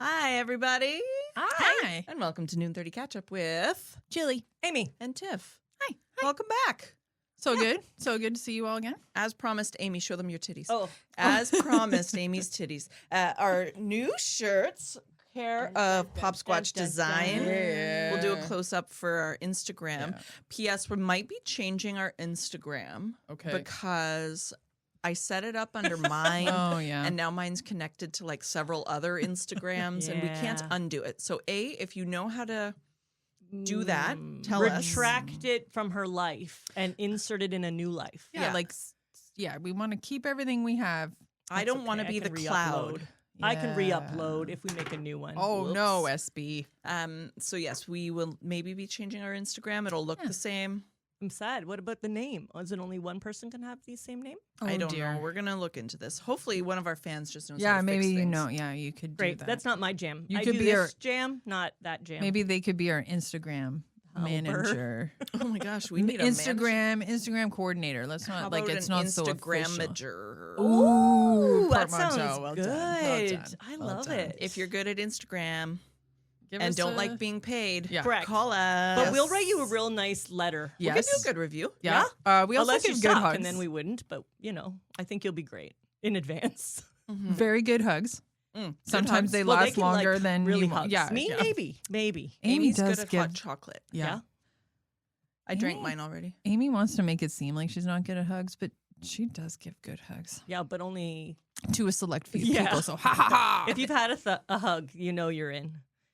Hi, everybody. Hi. And welcome to Noon 30 Catch Up with Jilly. Amy. and Tiff. Hi. Welcome back. So good. So good to see you all again. As promised, Amy, show them your titties. Oh. As promised, Amy's titties. Our new shirts, care of POPSQUATCH Design. Yeah. We'll do a close-up for our Instagram. P.S. We might be changing our Instagram. Okay. Because I set it up under mine. Oh, yeah. And now mine's connected to like several other Instagrams and we can't Yeah. undo it. So if you know how to do that, tell us. Retract it from her life and insert it in a new life. Yeah, we want to keep everything we have. I don't want to okay. be I the can cloud. re-upload. I can re-upload if we make a new one. Oh, Whoops. no, SB. So yes, we will maybe be changing our Instagram. It'll look the same. I'm sad. What about the name? Is it only one person can have the same name? I don't dear. know. We're gonna look into this. Hopefully, one of our fans just knows. how Yeah, to maybe fix you things. know. Yeah, you could do Great. that. That's not my jam. You I could do be this jam, not that jam. Maybe they could be our Instagram manager. Oh my gosh, we need a manager. Instagram coordinator. Let's How not like about it's an not so official. Instagramager. Ooh, that portmanteau. sounds Well good. done. Well done. I Well love done. it. If you're good at Instagram Give and us don't a- like being paid, Yeah. Correct. call us. But we'll write you a real nice letter. We can Yes. do a good review. Yeah. We also Unless you give good suck, hugs. and then we wouldn't. But, I think you'll be great in advance. Very good hugs. Good Sometimes hugs. they Well, they last can, longer like, than really you want. hugs. Yeah. Me, yeah. maybe. Amy Amy's does good at give. hot chocolate. Yeah. I drank Amy- mine already. Amy wants to make it seem like she's not good at hugs, but she does give good hugs Yeah, but only to a select few Yeah. people. So ha ha ha. if you've had a hug, you know you're in.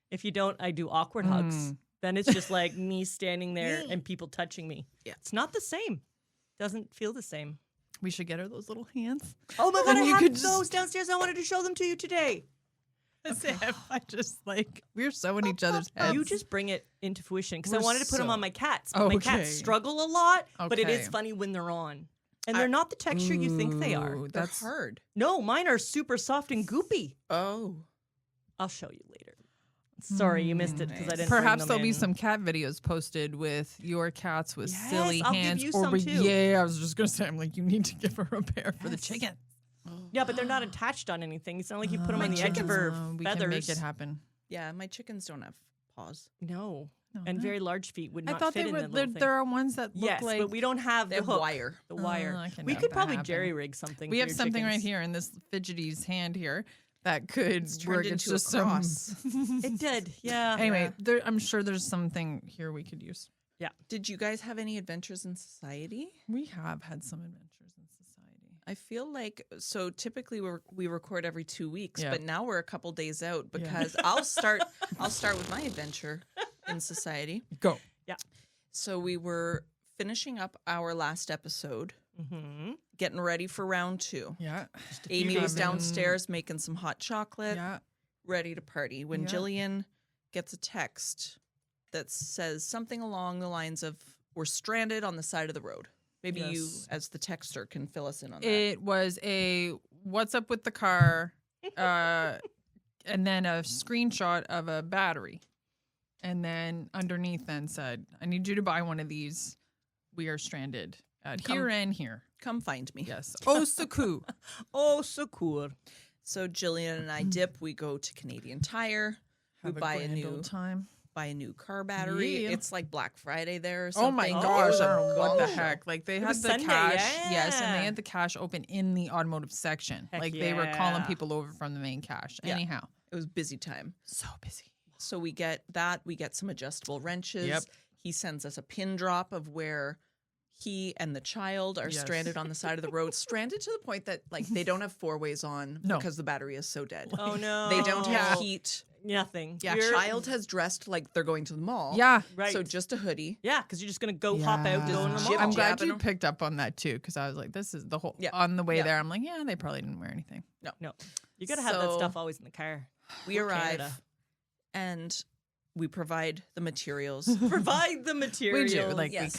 If you don't, I do awkward hugs. Then it's just like me standing there and people touching me. Yeah. It's not the same. Doesn't feel the same. We should get her those little hands. Oh my God, Then I you have could those just- downstairs. I wanted to show them to you today. As if I just like we're so in each other's heads. You just bring it into fruition because I We're wanted to put them so- on my cats. But my Okay. cats struggle a lot, but it Okay. is funny when they're on. And they're not the texture you think they are. Ooh, They're That's hard. No, mine are super soft and goopy. Oh. I'll show you later. Sorry, you missed it because I didn't. perhaps bring there'll them be in. some cat videos posted with your cats with Yes, silly I'll give hands. you or some we- too. Yeah, I was just gonna say, I'm like, you need to give her a pair for the Yes. chicken. Yeah, but they're not attached on anything. It's not like you put them My on the edge of her We feathers. can make it happen. Yeah, my chickens don't have paws. No, No, and no. very large feet would I not thought fit they in were. the There, little thing. there are ones that look Yes, like. but we don't have They the have hook. wire. The wire. I can We make could that probably happen. jerry rig something. We for have your something right chickens. here in this fidgety's hand here that could It's work. turned It's into a just cross. It did, yeah. Anyway, I'm sure there's something here we could use. Did you guys have any adventures in society? We have had some adventures in society. I feel like typically we record every 2 weeks, Yeah. but now we're a couple days out because I'll start with my adventure in society. Go. So we were finishing up our last episode, Mm-hmm. getting ready for round 2. Yeah. Amy was days. downstairs making some hot chocolate, Yeah. ready to party when Yeah. Jillian gets a text that says something along the lines of, "We're stranded on the side of the road." Maybe you, Yes. as the texter, can fill us in on that. It was a what's up with the car, and then a screenshot of a battery. And then underneath then said, I need you to buy one of these. We are stranded at Come- here and here. Come find me. Yes. Osaku. Oh, so cool. So Jillian and I dip. We go to Canadian Tire. Have we buy a grand new old time. car battery. Yeah. It's like Black Friday there or Oh something. my Oh, gosh, it I was don't a know what the gong show. heck. Like they It had was the Sunday, cash. Yes, and yeah. they had the cash open in the automotive section. Heck like they were calling yeah. people over from the main cash. Yeah. Anyhow. It was busy time. So busy. So we get that. We get some adjustable wrenches. Yep. He sends us a pin drop of where he and the child are Yes. stranded on the side of the road. Stranded to the point that like they don't have 4-ways on No. because the battery is so dead. Oh, no. They don't have heat. Nothing. Yeah, You're- child has dressed like they're going to the mall. Yeah. Right. So just a hoodie. Yeah, because you're just going to go hop out and go in the Jib- mall. I'm glad jabbing you them. picked up on that too, because I was like, this is the whole Yeah. on the way Yeah. there. I'm like, yeah, they probably didn't wear anything. No. You got to have that So- stuff always in the car. We Poor arrive Canada. and we provide the materials. Provide the We material. do. Like yes,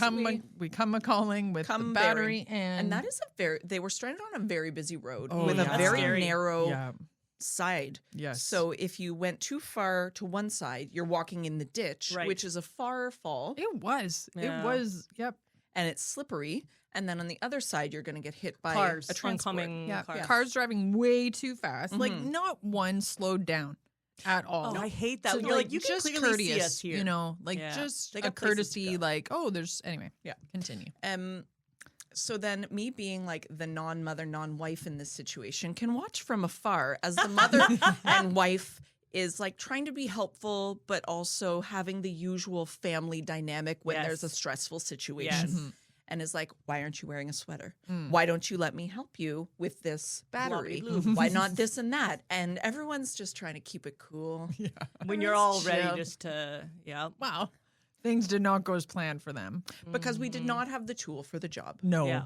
we come a calling with the come battery bearing. and And that is they were stranded on a very busy road Oh, with yeah. a very Scary. narrow yeah. side. Yes. So if you went too far to one side, you're walking in the ditch, Right. which is a far fall it was. Yeah. It was. Yep. and it's slippery. And then on the other side, you're going to get hit by Cars, a transport. oncoming Yeah. cars. Cars driving way too fast. Like Mhm. not one slowed down. at all. Oh, I hate that. So, You're like, you can just clearly courteous, see us here. you know, like Yeah. just They a got places to courtesy, go. like, oh, there's anyway. Yeah. Continue. So then me being like the non-mother, non-wife in this situation can watch from afar as the mother and wife is like trying to be helpful, but also having the usual family dynamic when there's a Yes. stressful situation. Yes. And is like, why aren't you wearing a sweater? Why don't you let me help you with this battery? Blobby-blue. Why not this and that? And everyone's just trying to keep it cool. When you're all Chill. ready just to, Wow. Things did not go as planned for them. Because we did not have the tool for the job. No. Yeah.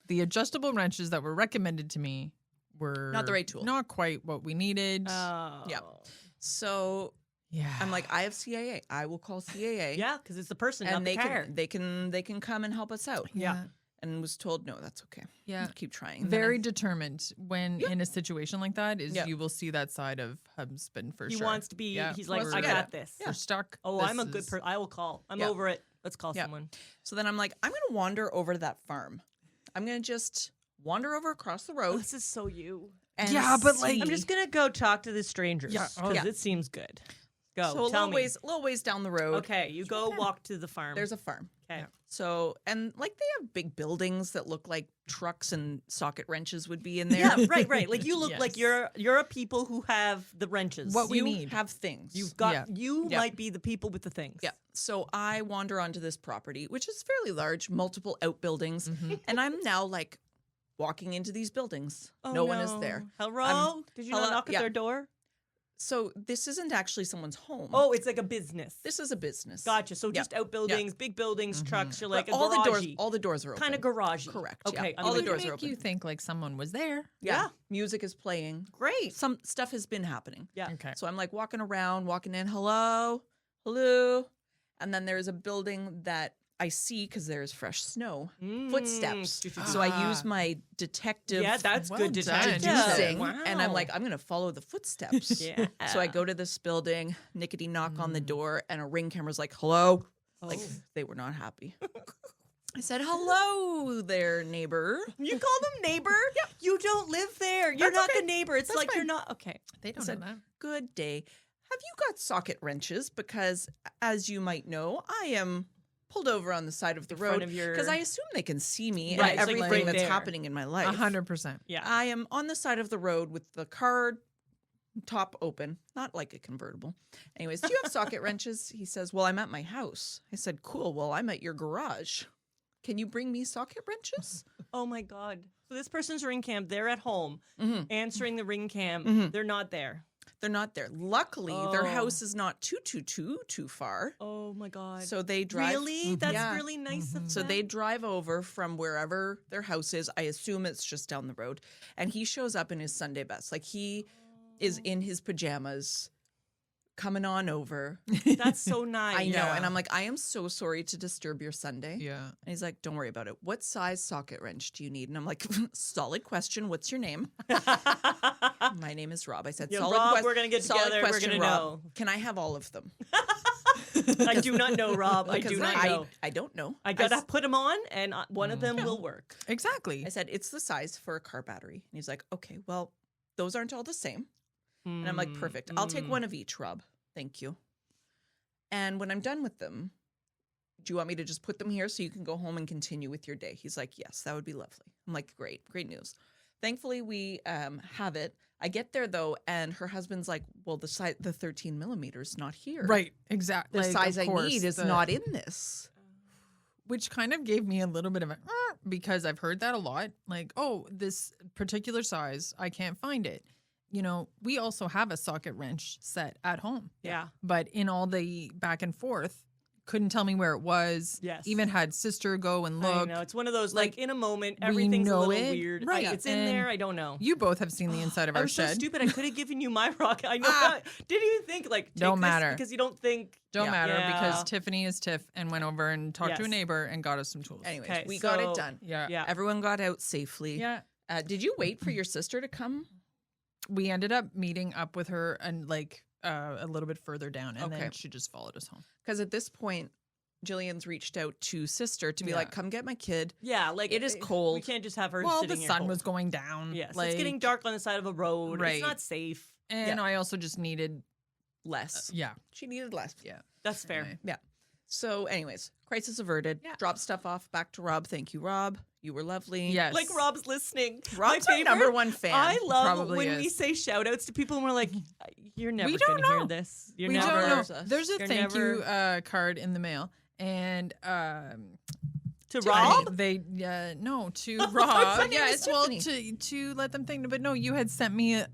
The adjustable wrenches that were recommended to me were Not the right tool. Not quite what we needed. Yeah. So yeah. I'm like, I have CAA. I will call CAA. Yeah, because it's the person, And not they the car. they can come and help us out. Yeah. And was told, no, that's okay. Yeah. Keep trying. And then Very determined when in a situation like that is Yeah. you will see that side of husband for He sure. wants to be, Yeah. he's like, We're I good. got this. We're stuck. Oh, This I'm a good is- person. I will call. I'm Yeah. over it. Let's call Yeah. someone. So then I'm like, I'm going to wander over to that farm. I'm going to just wander over across the road. This is so you. And Yeah, but, like- see. I'm just going to go talk to the strangers. Yeah. Because Yeah. it seems good. Go. so a tell little me. ways down the road. Okay, you go walk to the farm. There's a farm. Okay. So, and like they have big buildings that look like trucks and socket wrenches would be in there. Yeah, right. Like you look Yes. like you're a people who have the wrenches. What we You need. have things. You've got Yeah. you Yeah. might be the people with the things. Yeah. So I wander onto this property, which is fairly large, multiple outbuildings. And I'm now like walking into these buildings. Oh, no one is there. Hello? Did you not hello? knock at Yeah. their door? So this isn't actually someone's home. Oh, it's like a business. This is a business. Gotcha. So Yeah. just outbuildings, big buildings, trucks. You're like But a all garage-y. the doors are open. Kind of garage. Correct. Okay. Yeah. I'm All the with you. doors are make open. you think like someone was there. Yeah. Music is playing. Great. Some stuff has been happening. Yeah. Okay. So I'm like walking around, walking in, hello. And then there's a building that I see because there's fresh snow, footsteps. So I use my detective Yeah, that's Well good done. detective. deducing, Wow. and I'm like, I'm going to follow the footsteps. Yeah. So I go to this building, nickety knock on the door, and a ring camera's like, hello. Like, they were not happy. I said, hello there, neighbor. You call them neighbor? Yeah. You don't live there. You're That's not okay. the neighbor. It's That's like you're fine. not. Okay. They don't said, know that. Good day. Have you got socket wrenches? Because as you might know, I am pulled over on the side of the front road of your- because I assume they can see me Right, and it's like everything right that's there. happening in my life. 100%. Yeah. I am on the side of the road with the car top open, not like a convertible. Anyways, do you have socket wrenches? He says, well, I'm at my house. I said, cool. Well, I'm at your garage. Can you bring me socket wrenches? Oh my God. So this person's ring cam, they're at home answering the ring cam. Mhm. They're not there. They're not there. Luckily, their Oh. house is not too far. Oh my God. So they drive. really? That's Yeah. really nice of So them. they drive over from wherever their house is. I assume it's just down the road. And he shows up in his Sunday best. Like he is in his pajamas coming on over. That's so nice. I know. Yeah. And I'm like, I am so sorry to disturb your Sunday. Yeah. And he's like, don't worry about it. What size socket wrench do you need? And I'm like, solid question. What's your name? My name is Rob. I said, Yeah, solid Rob, question. we're gonna get together. We're gonna Rob. know. Can I have all of them? I do not know, Rob. I do Because not know. I don't know. I gotta put them on, and one of them will work. Exactly. I said, it's the size for a car battery. And he's like, okay, well, those aren't all the same. And I'm like, perfect. I'll take one of each, Rob. Thank you. And when I'm done with them, do you want me to just put them here so you can go home and continue with your day? He's like, yes, that would be lovely. I'm like, great news. Thankfully, we have it. I get there though, and her husband's like, well, the 13 millimeters not here. Right. Exactly. The Like, size of I course, need is the- not in this. Which kind of gave me a little bit of a because I've heard that a lot. Like, oh, this particular size, I can't find it. You know, we also have a socket wrench set at home. Yeah. But in all the back and forth, couldn't tell me where it was. Yes. Even had sister go and I look. know. It's one of those, like, in a moment, we everything's a know little it. weird. Right. It's in And there. I don't know. You both have seen the inside of I our was so shed. stupid. I could have given you my rocket. I know. Didn't even think, like, take Don't this matter. because you don't think. Don't Yeah. matter Yeah. because Tiffany is Tiff and went over and talked to a Yes. neighbor and got us some tools. Anyways, Okay, we got so- it done. Yeah. Yeah. Everyone got out safely. Yeah. Did you wait for your sister to come? We ended up meeting up with her and like a little bit further down and Okay. then she just followed us home. Because at this point, Jillian's reached out to sister to be Yeah. like, come get my kid. Yeah, like It is We cold. can't just have her Well, sitting the here sun cold. was going down. Yes, like, it's getting dark on the side of a road. Right. It's not safe. And I also just needed less. Yeah. She needed less. Yeah. That's fair. Anyway. Yeah. So, anyways, crisis averted. Yeah. Drop stuff off back to Rob. Thank you, Rob. You were lovely. Yes. Like Rob's listening. Rob's My our number one fan. I love Probably when we is. say shout outs to people and we're like, you're never We going don't to hear know. this. You're We never. don't know. Us. There's a You're thank you card in the mail. And To Rob? they no to her Rob. name Yeah, is it's well Tiffany. to let them think. But no, you had sent me a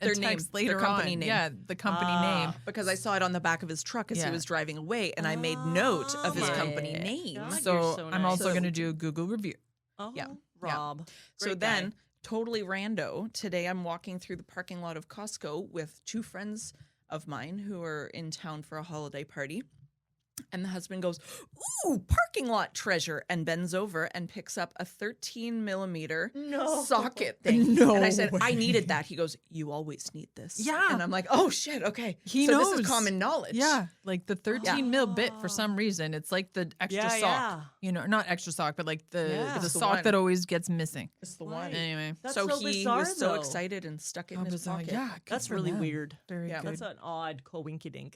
Their text name, later their company on. name. Yeah, the company Ah. name. Because I saw it on the back of his truck as Yeah. he was driving away, and I made note of his Oh company my name. God. So, you're so I'm nice. also So- going to do a Google review. Oh, Yeah. Rob. So Great guy. then, totally rando, today I'm walking through the parking lot of Costco with two friends of mine who are in town for a holiday party. And the husband goes, "Ooh, parking lot treasure," and bends over and picks up a 13 millimeter No. socket thing. No And I said, "I way. needed that." He goes, "You always need this." Yeah. And I'm like, "Oh shit, okay." He so this knows. is common knowledge. Yeah, like the 13 mil bit for Oh. some reason. It's like the extra Yeah, sock. yeah. You know, not extra sock, but like the Yeah. the It's the sock one. that always gets missing. It's the Right. one. Anyway, That's so so he bizarre, was so though. excited and stuck it I in his was like, pocket. yeah, good That's for really them. weird. Very Yeah. good. That's an odd coinkydink.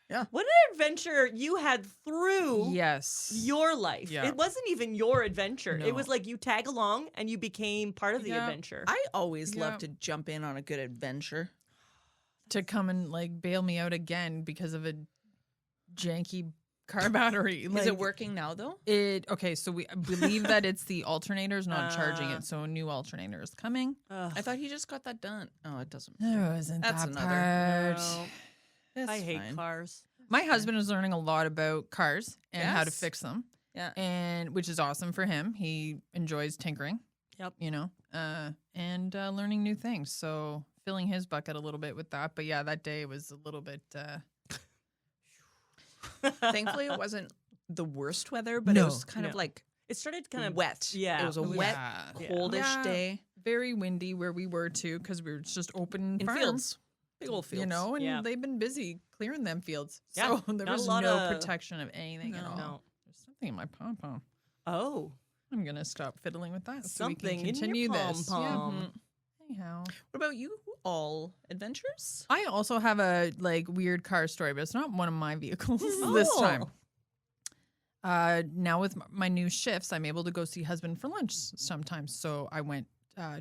Yeah. What an adventure you had through Yes. your life. Yeah. It wasn't even your adventure. No. It was like you tag along and you became part of the Yeah. adventure. I always Yeah. love to jump in on a good adventure. To come and like bail me out again because of a janky car battery. Is Like, it working now though? It okay, so we believe that it's the alternators not charging Ah. it, so a new alternator is coming. Ugh. I thought he just got that done. Oh, it doesn't. There wasn't That's that another- part. No. It's I hate fine. cars. My husband is learning a lot about cars and how to Yes. fix them, Yeah. and which is awesome for him. He enjoys tinkering. Yep. You know, and learning new things. So filling his bucket a little bit with that. But yeah, that day was a little bit. Thankfully, it wasn't the worst weather, but it No. was kind of No. like It started kind of wet. Yeah. It was a wet, Yeah. coldish Yeah. day Very windy where we were too, because we were just open in farm, fields, big old fields. you know, and Yeah. they've been busy clearing them fields. Yeah, So there not a was lot no of- protection of anything at No. all. No. There's something in my pom pom. Oh. I'm gonna stop fiddling with that so we Something can in your continue this. pom-pom. Yeah. Mhm. Anyhow, What about you? All adventures? I also have a like weird car story, but it's not one of my vehicles this Oh. time. Now with my new shifts, I'm able to go see husband for lunch sometimes. So I went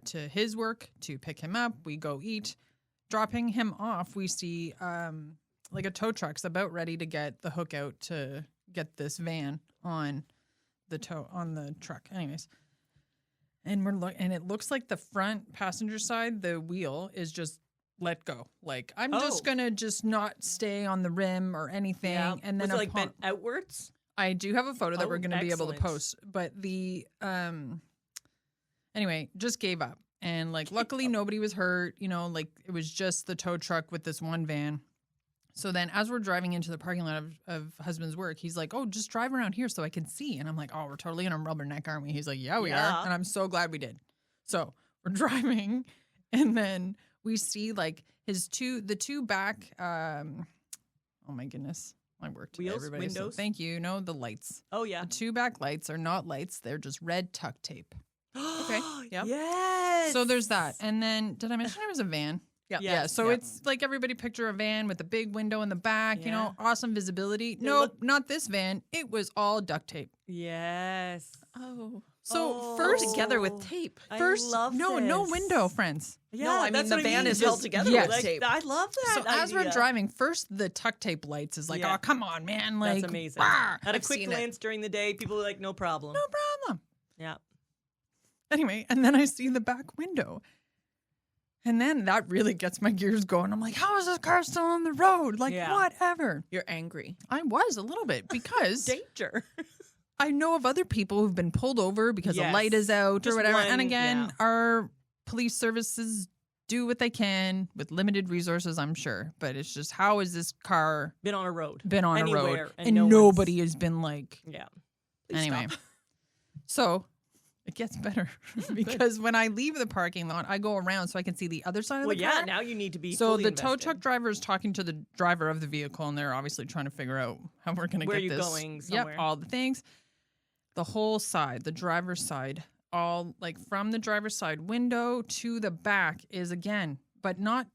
to his work to pick him up. We go eat. Dropping him off, we see like a tow truck's about ready to get the hook out to get this van on the truck. Anyways, and and it looks like the front passenger side, the wheel is just let go. Like I'm Oh. just gonna just not stay on the rim or anything. Yeah. And then was it like upon- bent outwards? I do have a photo that Oh, we're going to be able to excellent. post, but the anyway, just gave up. And like luckily nobody was hurt, you know, like it was just the tow truck with this one van. So then as we're driving into the parking lot of husband's work, he's like, "Oh, just drive around here so I can see." And I'm like, "Oh, we're totally gonna rubberneck, aren't we?" He's like, "Yeah, we Yeah. are." And I'm so glad we did. So we're driving and then we see like the two back oh my goodness. I worked Wheels, everybody. So windows? thank you. No, the lights. Oh yeah. The two back lights are not lights. They're just red tuck tape. Okay, yep. Yes. So there's that. And then did I mention there was a van? Yeah. Yeah. Yes. So Yep. it's like everybody picture a van with a big window in the back, you know, Yeah. awesome visibility. They Nope, look- not this van. It was all duct tape. Yes. Oh, So Oh. first together with tape. I first love no this. window, friends. Yeah, No, I mean, that's the what van is Just- held together Yes. with like, tape. I love that. So as we're idea. driving, first the tuck tape lights is like, Yeah. oh come on, man. Like That's amazing. rah, At a I've quick seen it. glance during the day, people are like, no problem. no problem. Yeah. Anyway, and then I see the back window. And then that really gets my gears going. I'm like, how is this car still on the road? Like, Yeah. whatever. You're angry. I was a little bit because Danger. I know of other people who've been pulled over because the Yes. light is out Just or whatever. one, And again, yeah. our police services do what they can with limited resources, I'm sure. But it's just, how has this car Been on a road. been on a Anywhere, road? and And no nobody one's- has been like, Yeah. Please anyway. stop. So it gets better because when I leave the parking lot, I go around so I can see the other side of Well, the yeah, car. now you need to be So fully the tow invested. truck driver is talking to the driver of the vehicle, and they're obviously trying to figure out how we're going to Where get you this. going somewhere. Yep, all the things. The whole side, the driver's side, all like from the driver's side window to the back is again, but not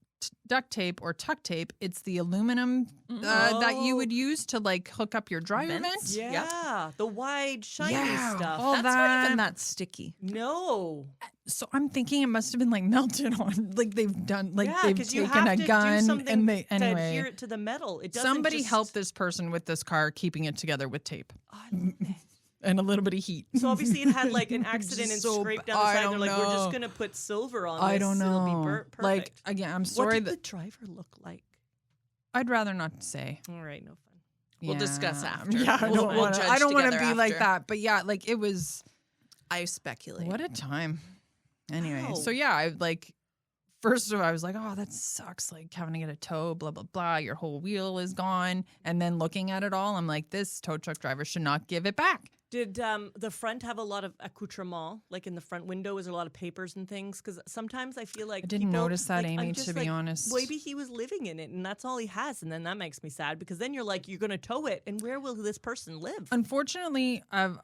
duct tape or tuck tape. It's the aluminum that you would use to like hook up your dryer vent. Yeah, the wide, shiny stuff. all That's not even that. that sticky. No. So I'm thinking it must have been like melted on. Like they've done, like Yeah, they've 'cause you taken have a to do gun something and they to adhere anyway. it to the metal. It doesn't Somebody just... help this person with this car, keeping it together with tape Oh, I love this. and a little bit of heat. So obviously it had like an accident and So scraped down the I side. They're don't like, we're just know. gonna put silver on I this. don't know. It'll be perfect. Like again, I'm what sorry did that the driver look like? I'd rather not say. All right, no fun. We'll discuss after. Yeah, I We'll- don't we'll want to. judge I don't want to together be like after. that. But yeah, like it was. I speculate. What a time. Anyway, Wow. so yeah, I like. First of all, I was like, oh, that sucks. Like having to get a tow, blah, blah, blah. Your whole wheel is gone. And then looking at it all, I'm like, this tow truck driver should not give it back. Did the front have a lot of accoutrement? Like in the front window, was there a lot of papers and things? Because sometimes I feel like I didn't people, notice that, like, I'm Amy, just to be like, honest. Maybe he was living in it, and that's all he has, and then that makes me sad because then you're like, you're going to tow it, and where will this person live? Unfortunately, I've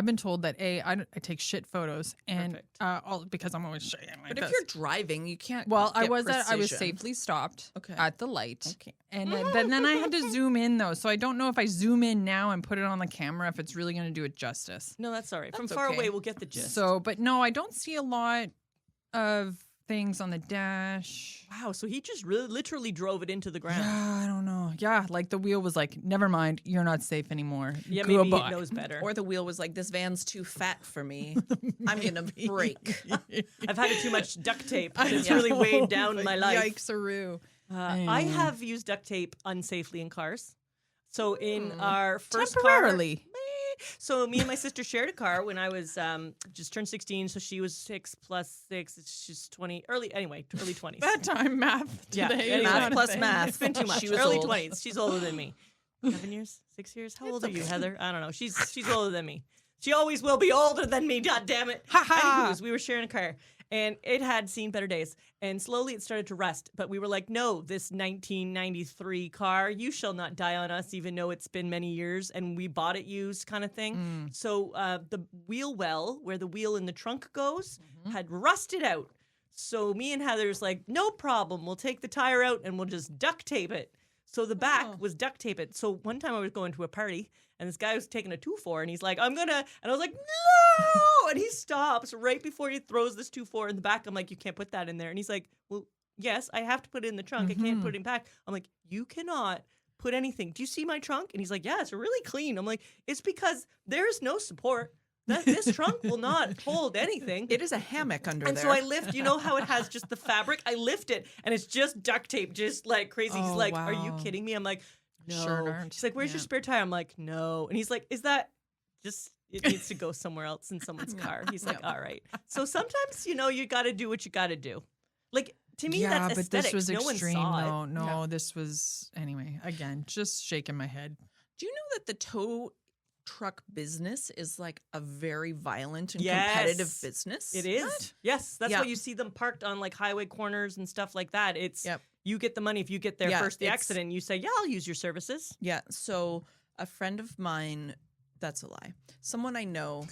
been told that I take shit photos and all because I'm always shitting. But if you're driving, you can't. Well, I get was precision. safely stopped Okay. at the light. Okay. And then I had to zoom in though. So I don't know if I zoom in now and put it on the camera if it's really going to do it justice. No, that's all right. From That's far okay. away, we'll get the gist. So, but no, I don't see a lot of things on the dash. Wow, so he just really, literally drove it into the ground. Yeah, I don't know. Yeah, like the wheel was like, never mind, you're not safe anymore. Yeah, maybe Goodbye. he knows better. Or the wheel was like, this van's too fat for me. I'm gonna break. I've had too much duct tape. And it's I really know, weighed down but my life. Yikes-a-roo. I have used duct tape unsafely in cars. So in our first Temporarily. car, so me and my sister shared a car when I was just turned 16. So she was 6 plus 6. She's 20. Early 20s. That time math Yeah, today. anyway. is Math not a plus thing. math. It's been too much. She was Early old. 20s. She's older than me. 7 years? 6 years? How old are you, Heather? I don't know. She's older than me. She always will be older than me. God damn it. Ha ha. Anyways, we were sharing a car, and it had seen better days. And slowly it started to rust. But we were like, no, this 1993 car, you shall not die on us, even though it's been many years. And we bought it used kind of thing. So the wheel well, where the wheel in the trunk goes, had rusted out. So me and Heather's like, no problem. We'll take the tire out and we'll just duct tape it. So the back was duct taped. So one time I was going to a party and this guy was taking a 2-4 and he's like, I'm gonna, and I was like, no! And he stops right before he throws this 2-4 in the back. I'm like, you can't put that in there. And he's like, well, yes, I have to put it in the trunk. I can't put it back. I'm like, you cannot put anything. Do you see my trunk? And he's like, yeah, it's really clean. I'm like, it's because there's no support. This trunk will not hold anything. It is a hammock under And there. so I lift, you know how it has just the fabric? I lift it and it's just duct tape, just like crazy. He's Oh, like, are you wow. kidding me? I'm like, no. Sure aren't. He's like, where's your Yeah. spare tire? I'm like, no. And he's like, is that just, it needs to go somewhere else in someone's car. He's like, all right. So sometimes, you know, you got to do what you got to do. Like, to me, Yeah, that's but aesthetics. this was no extreme. one saw it. No, this was, anyway, again, just shaking my head. Do you know that the tow truck business is like a very violent and Yes. competitive business? It is. Yes. That's Yeah. why you see them parked on like highway corners and stuff like that. It's, Yep. you get the money if you get there Yeah, first, the it's- accident, you say, yeah, I'll use your services. Yeah. So a friend of mine, that's a lie. Someone I know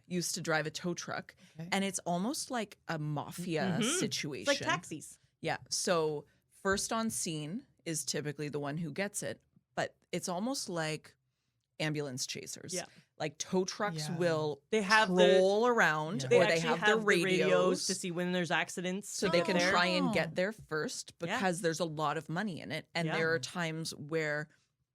used to drive a tow truck, Okay. and it's almost like a mafia situation. It's like taxis. Yeah. So first on scene is typically the one who gets it, but it's almost like ambulance chasers. Yeah. Like tow trucks Yeah. will They have roll around, Yeah. or They they actually have the radios to see when there's accidents. so to they get can there. try and Oh. get there first Yeah. because there's a lot of money in it. And Yeah. there are times where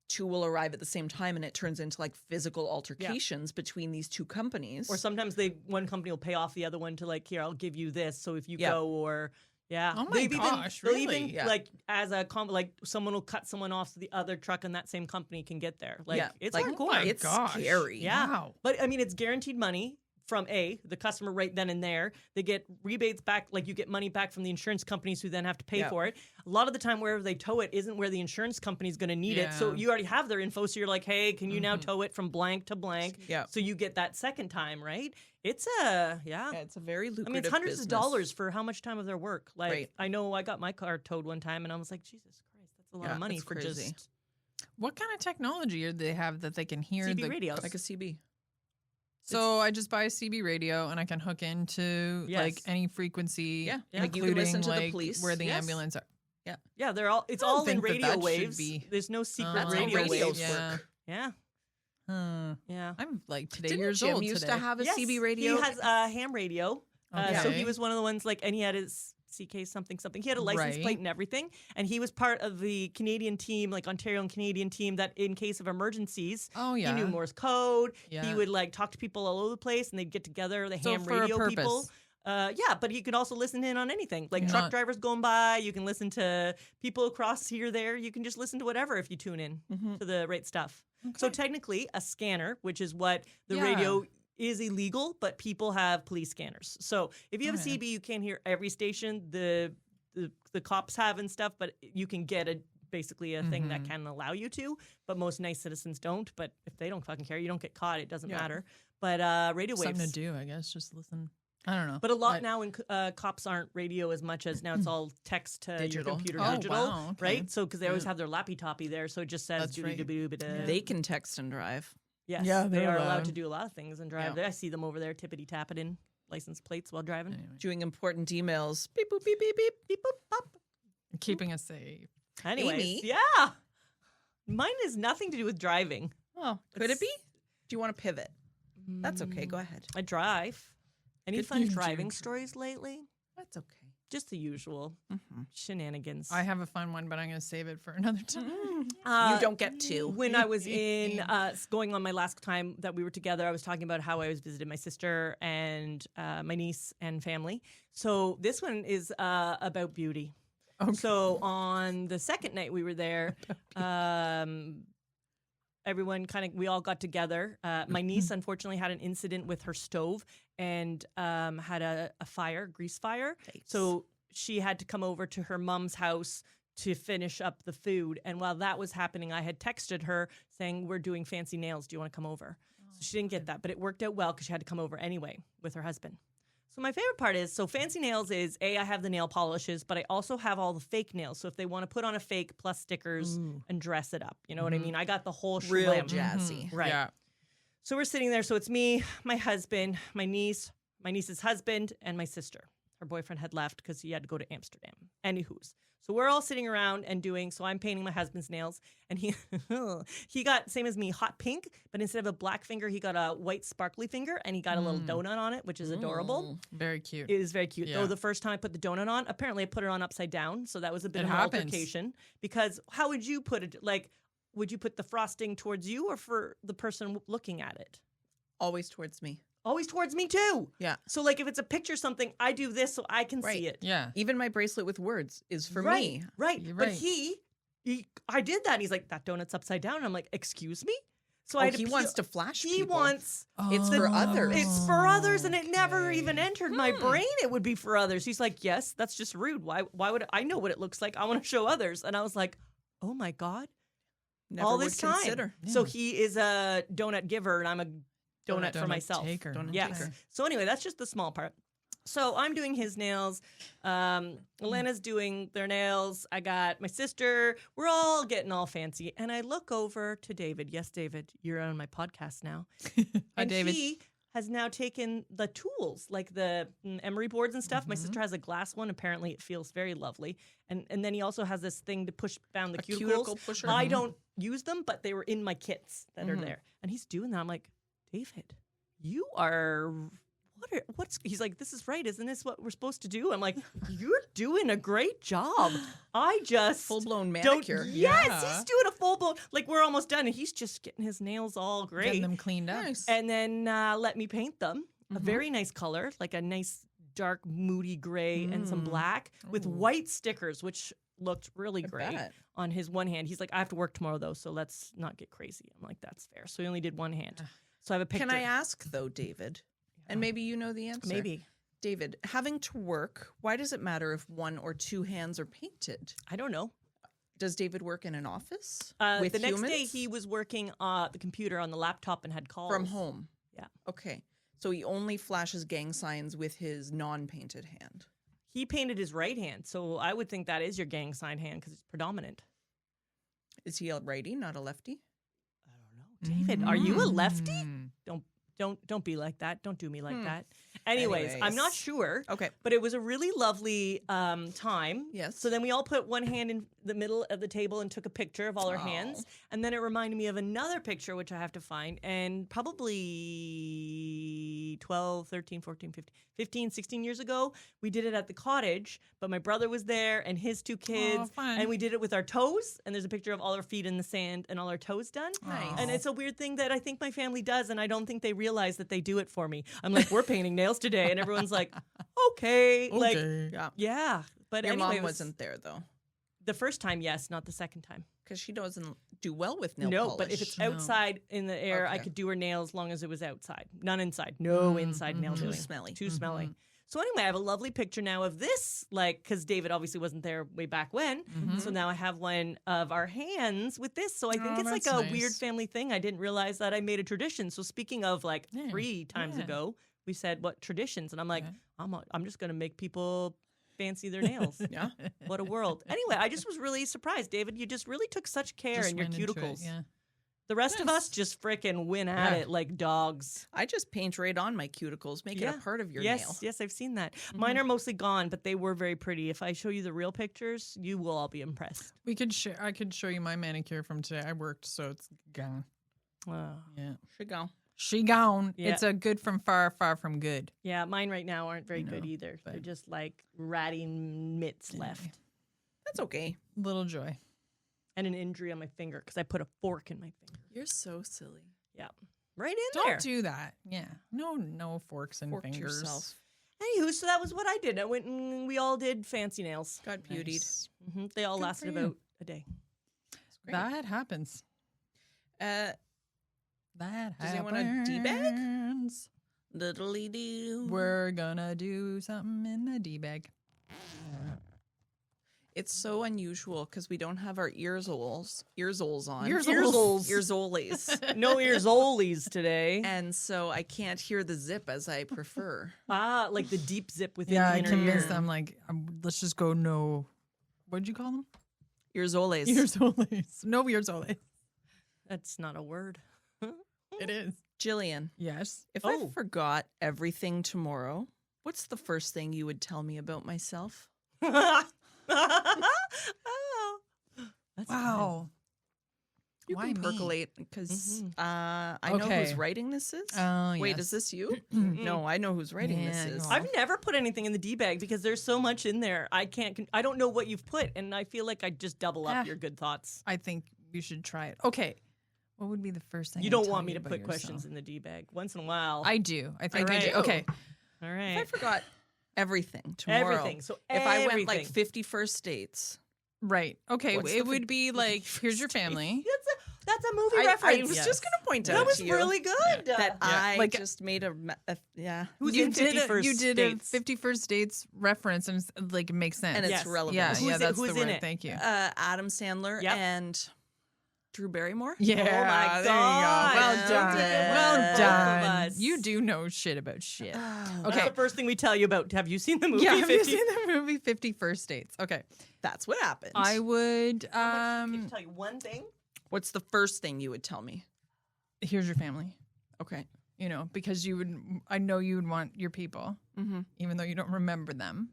two will arrive at the same time and it turns into like physical altercations between these two companies. Or sometimes one company will pay off the other one to like, here, I'll give you this. So if you Yeah. go, or yeah. Oh my They've gosh, they'll really? even Yeah. like as a like someone will cut someone off so the other truck and that same company can get there. Like Yeah, it's like, hardcore. Oh my it's gosh. scary. Yeah. Wow. But I mean, it's guaranteed money from the customer right then and there. They get rebates back, like you get money back from the insurance companies who then have to pay Yeah. for it. A lot of the time, wherever they tow it isn't where the insurance company's going to need it. So Yeah. you already have their info. So you're like, hey, can you now tow it from blank to blank? Yeah. So you get that second time, right? It's yeah. Yeah, it's a very lucrative I mean, it's hundreds business. of dollars for how much time of their work. Like, Right. I know I got my car towed one time, and I was like, Jesus Christ, that's a lot Yeah, of money it's for crazy. just What kind of technology do they have that they can hear CB the radios. like a CB. So I just buy a CB radio and I can hook into like any frequency. Yeah. including Like you can listen to the like, police. where the Yes. ambulance are. Yeah, they're all. It's I don't all in think that radio that should waves. be- There's no secret That's how radio radios waves. work. Yeah, Yeah. I'm like today Didn't years Jim old used today. to have a Yes, CB radio? He has a ham radio. So Okay. he was one of the ones like, and he had his CK something. He had a license Right. plate and everything, and he was part of the Canadian team, like Ontario and Canadian team, that in case of emergencies, Oh yeah. he knew Morse code. Yeah. He would like talk to people all over the place, and they'd get together. The So ham for a radio purpose. people. Yeah, but you could also listen in on anything, like truck Not- drivers going by. You can listen to people across here, there. You can just listen to whatever if you tune in to the right stuff. So technically, a scanner, which is what the Yeah. radio is illegal, but people have police scanners. So if you have a Okay. CB, you can't hear every station the cops have and stuff, but you can get basically a thing that can allow you to. But most nice citizens don't. But if they don't fucking care, you don't get caught. It doesn't matter. But radio waves. Something to do, I guess. Just listen. I don't know. But a lot now in cops aren't radio as much as now it's all text to Digital. your computer Oh, digital, wow, okay. right? So because they always have their lappy toppy there, so it just says That's right. doo-doo-doo-doo-doo-doo. They can text and drive. Yes, Yeah, they they're are allowed allowed. to do a lot of things and drive. Yeah. I see them over there tippity tapping license plates while driving. Anyway, Doing important emails. Beep, boop, beep, beep, beep. Beep, boop, pop. keeping us safe. Anyways, Amy? yeah, mine has nothing to do with driving. Oh, could it be? Do you want to pivot? That's okay. Go ahead. I drive. Any Good fun you do driving drive. stories lately? That's okay. Just the usual shenanigans. I have a fun one, but I'm going to save it for another time. You don't get to. When I was in going on my last time that we were together, I was talking about how I was visiting my sister and my niece and family. So this one is about beauty. Okay. So on the second night we were there, everyone we all got together. My niece unfortunately had an incident with her stove and had a grease fire. So she had to come over to her mom's house to finish up the food. And while that was happening, I had texted her saying, we're doing fancy nails. Do you want to come over? So she didn't get that, but it worked out well because she had to come over anyway with her husband. So my favorite part is, so fancy nails is, I have the nail polishes, but I also have all the fake nails. So if they want to put on a fake plus stickers and dress it up, you know what I mean? I got the whole Real shebang. jazzy. Right. Yeah. So we're sitting there. So it's me, my husband, my niece's husband, and my sister. Her boyfriend had left because he had to go to Amsterdam. Anywho's. So we're all sitting around and so I'm painting my husband's nails, and he got, same as me, hot pink, but instead of a black finger, he got a white sparkly finger, and he got a little donut on it, which is adorable. Very cute. It is very cute. Yeah. Though the first time I put the donut on, apparently I put it on upside down, so that was a bit It of an happens. altercation. Because how would you put it? Like, would you put the frosting towards you or for the person looking at it? Always towards me. Always towards me too. Yeah. So like if it's a picture something, I do this so I can Right. see it. Yeah. Even my bracelet with words is for right, me. Right. You're But right. he I did that and he's like, that donut's upside down. And I'm like, excuse me? So Oh, I had to he peel- wants to flash He people. wants It's for others. it's for others, and it never Okay. even entered my brain it would be for others. He's like, yes, that's just rude. Why would I know what it looks like? I want to show others. And I was like, oh my God. Never all would this time. consider. So he is a donut giver and I'm a donut, for myself. Taker. Donut Yes. taker. So anyway, that's just the small part. So I'm doing his nails. Elena's doing their nails. I got my sister. We're all getting all fancy. And I look over to David. Yes, David, you're on my podcast now. Hi, And David. he has now taken the tools, like the emery boards and stuff. My sister has a glass one. Apparently, it feels very lovely. And then he also has this thing to push down the A cuticles. cuticle pusher? I don't use them, but they were in my kits that are there. And he's doing that. I'm like, David, you are... What's he's like, this is right, isn't this what we're supposed to do? I'm like, you're doing a great job. I just Full-blown don't- manicure. Yes, Yeah. he's doing a full blown, like we're almost done, and he's just getting his nails all great. Getting them cleaned up. Nice. And then let me paint them a very nice color, like a nice dark moody gray and some black with white stickers, which looked really great bet. on his one hand. He's like, I have to work tomorrow though, so let's not get crazy. I'm like, that's fair. So he only did one hand. So I have a picture. Can I ask, though, David? And maybe you know the answer. Maybe. David, having to work, why does it matter if one or two hands are painted? I don't know. Does David work in an office The with next humans? day he was working the computer on the laptop and had calls. From home? Yeah. Okay. So he only flashes gang signs with his non-painted hand. He painted his right hand, so I would think that is your gang sign hand because it's predominant. Is he a righty, not a lefty? I don't know. David, are you a lefty? Mm. Don't Don't be like that. Don't do me like that. Anyways, I'm not sure. Okay. But it was a really lovely time. Yes. So then we all put one hand in the middle of the table and took a picture of all our hands. And then it reminded me of another picture, which I have to find. And probably 12, 13, 14, 15, 16 years ago, we did it at the cottage. But my brother was there and his 2 kids. fun. And we did it with our toes. And there's a picture of all our feet in the sand and all our toes done. Nice. And it's a weird thing that I think my family does. And I don't think they realize that they do it for me. I'm like, we're painting nails today. And everyone's like, okay. Like, yeah. But Your anyway, mom it was wasn't there though, the first time, yes, not the second time. because she doesn't do well with nail No, polish. but if it's outside in the air, I Okay. could do her nails as long as it was outside. None inside. No inside nail Too doing. smelly. Too smelly. So anyway, I have a lovely picture now of this, like, because David obviously wasn't there way back when. So now I have one of our hands with this. So I think it's like that's a nice. weird family thing. I didn't realize that I made a tradition. So speaking of like 3 times ago, we said what traditions, and I'm like, I'm just gonna make people fancy their nails. Yeah. What a world. Anyway, I just was really surprised, David. You just really took such care Just in your went into it, cuticles. yeah. The rest of us Nice. just frickin' win at Yeah. it like dogs. I just paint right on my cuticles, make it a part of your yes, nail. Yes, I've seen that. Mine are mostly gone, but they were very pretty. If I show you the real pictures, you will all be impressed. We could share. I could show you my manicure from today. I worked, so it's gone. Wow. Yeah, Should go. she gone. Yeah. It's a good from far, far from good. Yeah, mine right now aren't very good know, either. They're but- just like ratty mitts left. That's okay. Little joy. And an injury on my finger because I put a fork in my finger. You're so silly. Yeah. Right in Don't there. do that. Yeah. No forks and Forked fingers. yourself. Anywho, so that was what I did. I went and we all did fancy nails. Got beautied. Nice. They all Good lasted for you. about a day. Great. That happens. Uh, That Does anyone happens. want a D-bag? Diddly do. We're gonna do something in the D-bag. It's so unusual because we don't have our earsoles on. Earsoles. Earsoles. No ears olies today. And so I can't hear the zip as I prefer. Like the deep zip within Yeah, the I inner convinced ear. them. Like, let's just go. No, what'd you call them? Earsoles. Earsoles. No earsoles. That's not a word. It is. Jillian, Yes. if Oh. I forgot everything tomorrow, what's the first thing you would tell me about myself? Oh. That's Wow. You Why can me? percolate because I know Okay. whose writing this is. Oh, Wait, yes. is this you? No, I know whose writing this Yeah, is. no. I've never put anything in the D bag because there's so much in there. I don't know what you've put, and I feel like I just double up Ah. your good thoughts. I think you should try it. Okay. What would be the first thing? You I'd don't tell want me you to about put yourself? questions in the D bag once in a while. I do. I think I Alright. do. Okay. All If I right. forgot everything tomorrow, Everything. So if I went like everything. 50 first dates, Right. Okay. What's It the would be like, here's your first date? family. That's a movie I reference. was Yes. just going to point out That was to you really good. that I Like- just made yeah, Who's you in did 50 First you did Dates? a 50 First Dates reference, and like it makes sense. and it's Yes. relevant. yeah, Who's yeah, it- that's who's the in word. it? Thank you. Adam Sandler Yep. and Drew Barrymore. Yeah, my there you God. go. Well Yeah. done. Yeah. Well Both of done. us. You do know shit about shit. That's Okay. the first thing we tell you about. Have you seen the movie? Yeah, have you 50? seen the movie 50 First Dates? Okay. That's what happened. I would I can tell you one thing. What's the first thing you would tell me? here's your family. Okay. You know, because I know you would want your people, Mm-hmm. even though you don't remember them,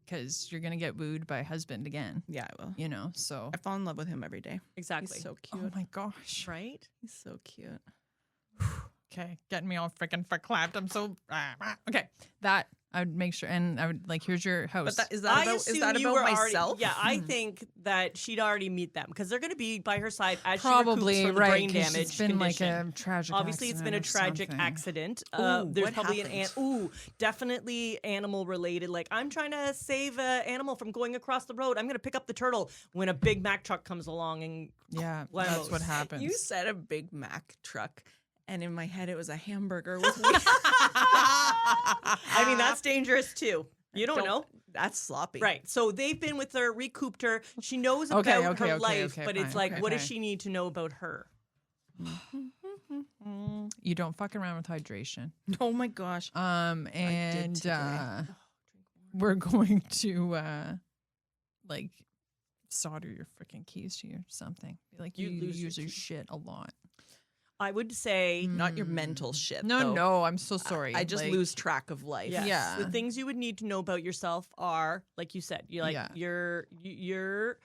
because you're going to get wooed by a husband again, Yeah, I will. you know, so. I fall in love with him every day. Exactly. He's so cute. Oh my gosh. Right? He's so cute. Okay, getting me all freaking clapped. I'm so okay. That I would make sure, and I would like. Here's your house. But is I that assume about you were myself? Already, yeah, I think that she'd already meet them because they're going to be by her side as Probably she recoups from the right. brain 'Cause damage it's been condition. like a tragic. Obviously, it's been a accident or tragic something. accident. Ooh, There's what probably happened? definitely animal related. Like, I'm trying to save an animal from going across the road. I'm going to pick up the turtle when a Big Mac truck comes along and Yeah, Lemos. that's what happens. You said a Big Mac truck, and in my head it was a hamburger with wheat. I mean, that's dangerous too. You don't know. That's sloppy. Right. So they've been with her, recouped her. She knows Okay, about okay, her okay, life, okay, but it's fine, like, okay, what does okay. she need to know about her? You don't fuck around with hydration. Oh my gosh. And today. we're going to like solder your freaking keys to you or something. Like You you lose your use your keys. shit a lot. I would say Not your mental shit. No, though. no, I'm so sorry. I just Like, lose track of life. yes. Yeah. The things you would need to know about yourself are, like you said, you're like Yeah. you're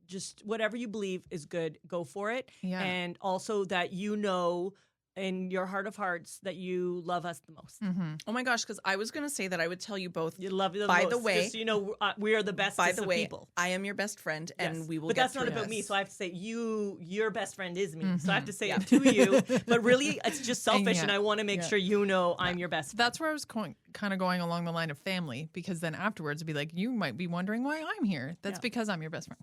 just whatever you believe is good, go for it. Yeah. And also that you know in your heart of hearts that you love us the most. Mhm. Oh my gosh, because I was going to say that I would tell you both. You love the By most. the way- just so you know, we are the best By the way, people. I am your best friend, and Yes. we will But get that's not through about me, this. so I have to say your best friend is me. So I have to say Yeah. it to you. But really, it's just selfish, yeah. and I want to make Yeah. sure you know I'm your best friend. That's where I was kind of going along the line of family, because then afterwards it'd be like, you might be wondering why I'm here. That's Yeah. because I'm your best friend.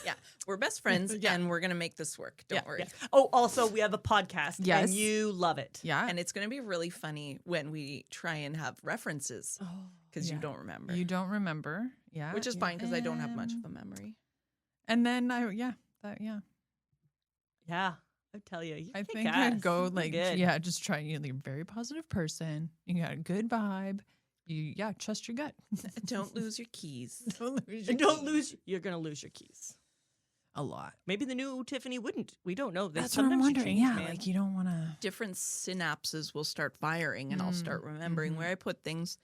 Yeah, we're best friends, Yeah. and we're going to make this work. Don't worry. Yeah. Oh, also, we have a podcast, Yes. and you love it. Yeah. And it's going to be really funny when we try and have references because you yeah. don't remember. You don't remember. Yeah. Which is fine because I don't have much Um, of a memory. And then I tell you. I kick think ass. I'd go You're like, good. yeah, just try. You're like a very positive person. You got a good vibe. Trust your gut. Don't lose your keys. Don't lose And don't lose. You're gonna lose your keys. a lot. Maybe the new Tiffany wouldn't. We don't know. That's what I'm Sometimes you wondering. change, Yeah, man. like you don't want to. Different synapses will start firing, and I'll start remembering where I put things.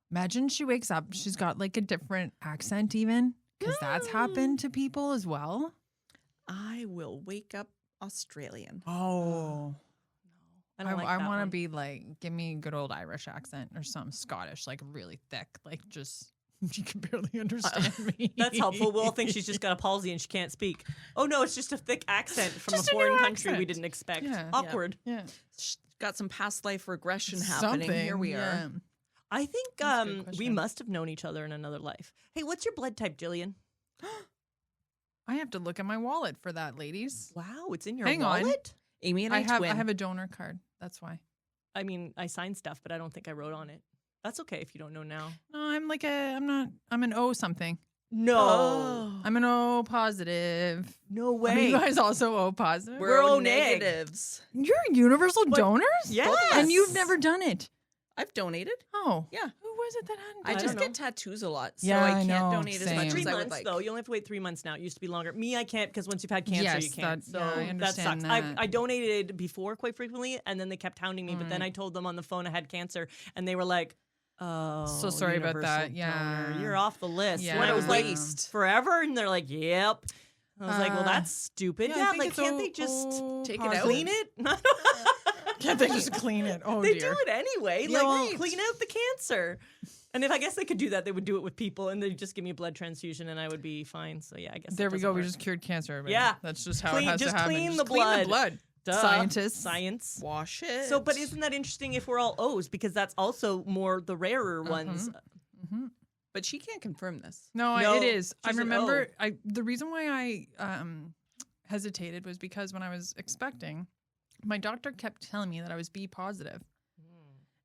Imagine she wakes up, she's got like a different accent, even because that's happened to people as well. I will wake up Australian. Oh, I don't like I that want to one. be like, give me a good old Irish accent or something Scottish, like really thick, like just you can barely understand me. That's helpful. We'll all think she's just got a palsy and she can't speak. Oh no, it's just a thick accent from Just a a foreign new country we accent. didn't expect. Yeah. Awkward. Yeah, Got some past life regression happening. Here we yeah. are. I think That's a good we question. must have known each other in another life. Hey, what's your blood type, Jillian? I have to look at my wallet for that, ladies. Wow, it's in your Hang on. wallet? Amy and I, I twin. have a donor card. That's why. I mean, I signed stuff, but I don't think I wrote on it. That's okay if you don't know now. No, I'm an O something. No. Oh. I'm an O positive. No Are way. you guys also O positive? We're O O neg. negatives. You're universal donors? Yes. And you've never done it. I've donated. Oh. Yeah. Who was it that hadn't I done just it? don't get tattoos a lot, so Yeah, I I can't know. donate as Same. much 3 as I would months, like. though. You only have to wait 3 months now. It used to be longer. Me, I can't because once you've had cancer, Yes, you can't. that- So yeah, I that understand sucks. that. I donated before quite frequently, and then they kept hounding me. But then I told them on the phone I had cancer, and they were like, "Oh, So sorry about universal that. Yeah. donor. You're off the list." Yeah. And I was like, Waste. "Forever?" And they're like, "Yep." I was like, "Well, Uh, that's stupid." yeah, I Yeah, think like it's can't O- they just O take it positive. out? clean it? Can't they just clean it? Oh, They dear. do it anyway. Yeah, Like well- clean out the cancer. And if I guess they could do that, they would do it with people, and they'd just give me a blood transfusion, and I would be fine. So yeah, I guess There that we doesn't go. We work. just cured cancer. Everybody. Yeah. That's just how Clean- it has just to happen. clean Just the clean the blood. blood. Duh. Scientists. Science. Wash it. So, but isn't that interesting if we're all O's, because that's also more the rarer ones? But she can't confirm this. No, No, it is. I she's an remember. The reason why I hesitated was because when I was expecting, my doctor kept telling me that I was B positive.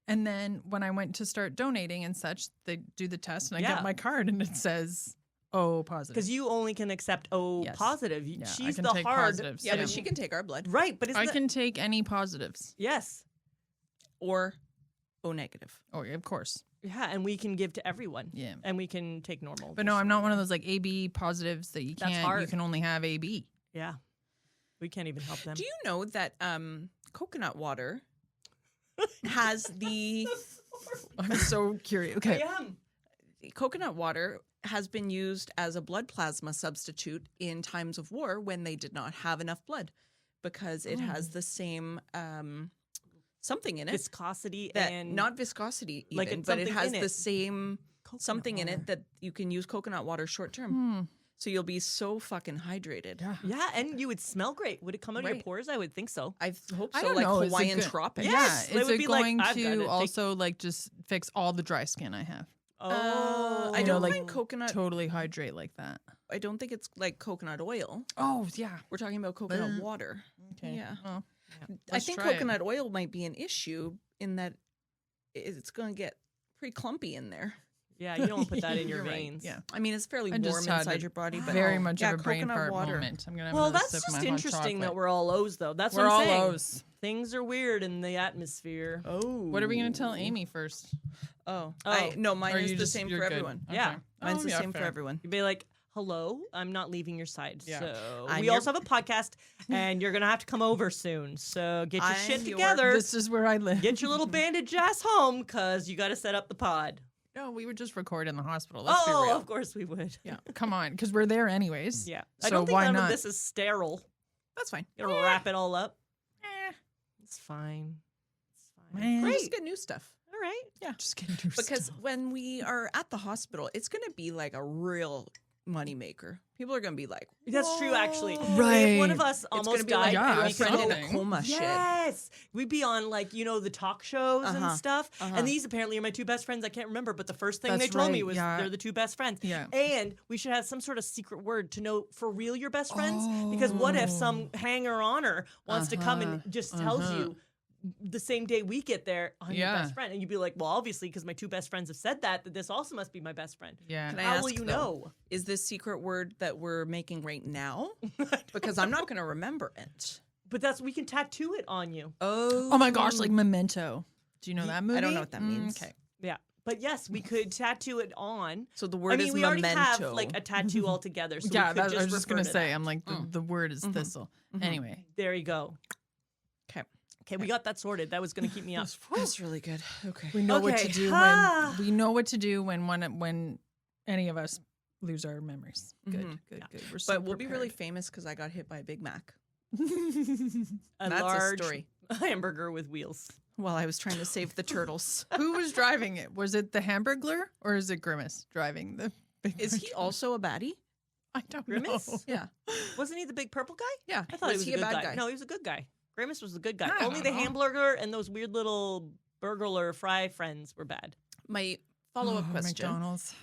And then when I went to start donating and such, they do the test and I Yeah. get my card and it says O positive. Because you only can accept O Yes. positive. Yeah, I She's can the take hard. positives. Yeah, Yeah. but she can take our blood Right, but isn't I that- can take any positives. yes, or O negative. Oh, yeah, of course. yeah, and we can give to everyone. Yeah. And we can take normal. But no, I'm not one of those like AB positives that you That's can't. hard. You can only have AB. Yeah, we can't even help them. Do you know that coconut water has the I'm so curious. Okay. coconut water has been used as a blood plasma substitute in times of war when they did not have enough blood because it has the same something in it Viscosity that and not viscosity even, Like it's but it something has in the it. same Coconut something in water. it that you can use coconut water short term. So you'll be so fucking hydrated. Yeah. Yeah, and you would smell great. Would it come out of your Right. pores? I would think so. I hope so, I don't like know. Is it Hawaiian good- tropics. Yes, Yeah. it Is would it be like, going I've got it. to Take- also like just fix all the dry skin I have? I You know, don't like, find coconut. Totally hydrate like that. I don't think it's like coconut oil. Oh yeah. We're talking about coconut Bleh. water. Okay. Yeah. Well, I let's think try it. coconut oil might be an issue in that it's going to get pretty clumpy in there. Yeah, you don't put that in your You're right, veins. yeah. I mean, it's fairly I just warm had inside a your body, but Very much yeah, of a brain coconut fart water. moment. I'm gonna have Well, another that's sip of just my hot interesting that chocolate. we're all O's, though. That's We're what all I'm saying. O's. Things are weird in the atmosphere. Oh, What are we gonna tell Amy first? Oh, Oh. no, mine Or is you the just- same you're for good. everyone. Okay. Yeah. Mine's the yeah, same for fair. everyone. You'd be like, hello, I'm not leaving your side. Yeah. So I'm we your- also have a podcast, and you're going to have to come over soon. So get your I'm shit your- together. This is where I live. Get your little bandage ass home, because you got to set up the pod. No, we would just record in the hospital. Let's be Oh, real. of course we would. Yeah, come on, because we're there anyways. Yeah. So I don't think why none not? of this is sterile. That's fine. Gonna wrap it all up. Eh, It's fine. It's fine. Eh. We Great. just get new stuff. All right. just kidding. Because when we are at the hospital, it's going to be like a real moneymaker. People are going to be like, That's true, actually. "Whoa." Right. If one of us It's going almost to be died, like Yeah, and we a could friend in go, a something. coma shit. yes, we'd be on like the talk shows and Uh-huh. stuff. Uh-huh. And these apparently are my two best friends. I can't remember, but the first thing they That's told me right, was yeah. they're the two best friends. Yeah. And we should have some sort of secret word to know for real your best friends. Because what if some hanger-oner wants to come and just tells you the same day we get there, I'm your Yeah. best friend, and you'd be like, well, obviously, because my two best friends have said that this also must be my best friend. Yeah. Can I How ask, will you though, know? Is this secret word that we're making right now? Because I'm not going to remember it. But we can tattoo it on you. Oh. Oh my gosh, like Memento. Do you know that movie? I don't know what that means. Okay. Yeah. But yes, we could tattoo it on. So the word is we already have memento. like a tattoo altogether. So Yeah, we could I was just refer gonna to say. that. I'm like the word is thistle. Anyway, There you go. Okay. Okay, we got that sorted. That was going to keep me up. That's really good. Okay. we know what Okay. to do Ah. when we know what to do when any of us lose our memories. Good, good. We're so But we'll be really prepared. famous because I got hit by a Big Mac A That's a large story. hamburger with wheels. while I was trying to save the turtles. Who was driving it? Was it the Hamburglar or is it Grimace driving the big? Is he also a baddie? I don't Grimace? know. Yeah. Wasn't he the big purple guy? Yeah. I thought Was he he was a a good bad guy. guy? No, he was a good guy. Grimace was the good guy. I Only the don't know. hamburger and those weird little burglar fry friends were bad. My follow-up Oh, question. McDonald's.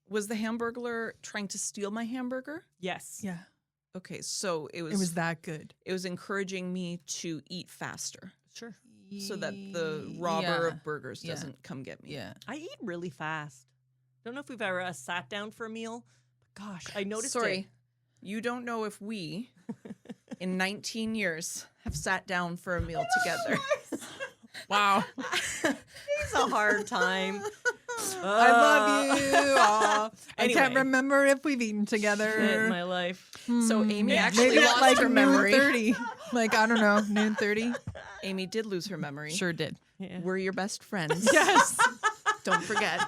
Was the Hamburglar trying to steal my hamburger? Yes. Yeah, Okay, so it it was that good. it was encouraging me to eat faster Sure. so that the robber Yeah. of burgers Yeah. doesn't come get me. Yeah. I eat really fast. Don't know if we've ever sat down for a meal. But gosh, I noticed Sorry. it. You don't know if we in 19 years have sat down for a meal together. Wow. It's a hard time. I love you. Aw. I can't Anyway. remember if we've eaten together. In my life. So Amy actually Maybe at lost like her memory. 30. Like, I don't know, noon 30. Amy did lose her memory. Sure did. Yeah. We're your best friends. Yes. Don't forget.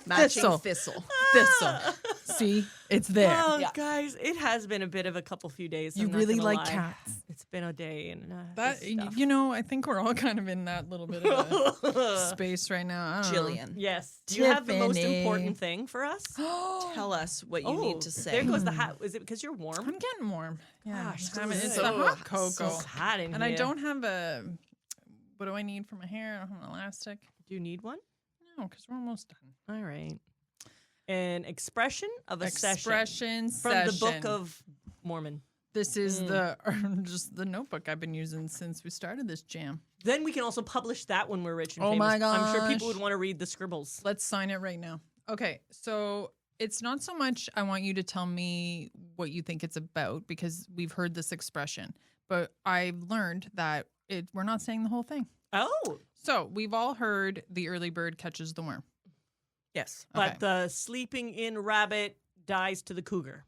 Matching Thistle. Thistle. Thistle. See, it's there. Oh, Yeah. guys, it has been a bit of a few days. You I'm not really gonna like lie. cats. It's been a day and That this stuff. you know, I think we're all kind of in that little bit of a space right now. I don't know. Jillian, Yes. Do you have the most Tiffany. important thing for us? tell us what you need to say. There goes the hat. Is it because you're warm? I'm getting warm. Yeah, Gosh, I mean, it's so the hot hot. cocoa, So hot in and here. I don't have a. What do I need for my hair? I don't have an elastic. Do you need one? No, because we're almost done. All right. An expression of a session Expression from the Book of Mormon. This is just the notebook I've been using since we started this jam. Then we can also publish that when we're rich and Oh famous. my I'm sure people gosh. would want to read the scribbles. Let's sign it right now. Okay, so it's not so much I want you to tell me what you think it's about because we've heard this expression, but I've learned that we're not saying the whole thing. Oh, So we've all heard the early bird catches the worm. Yes. but Okay. the sleeping in rabbit dies to the cougar.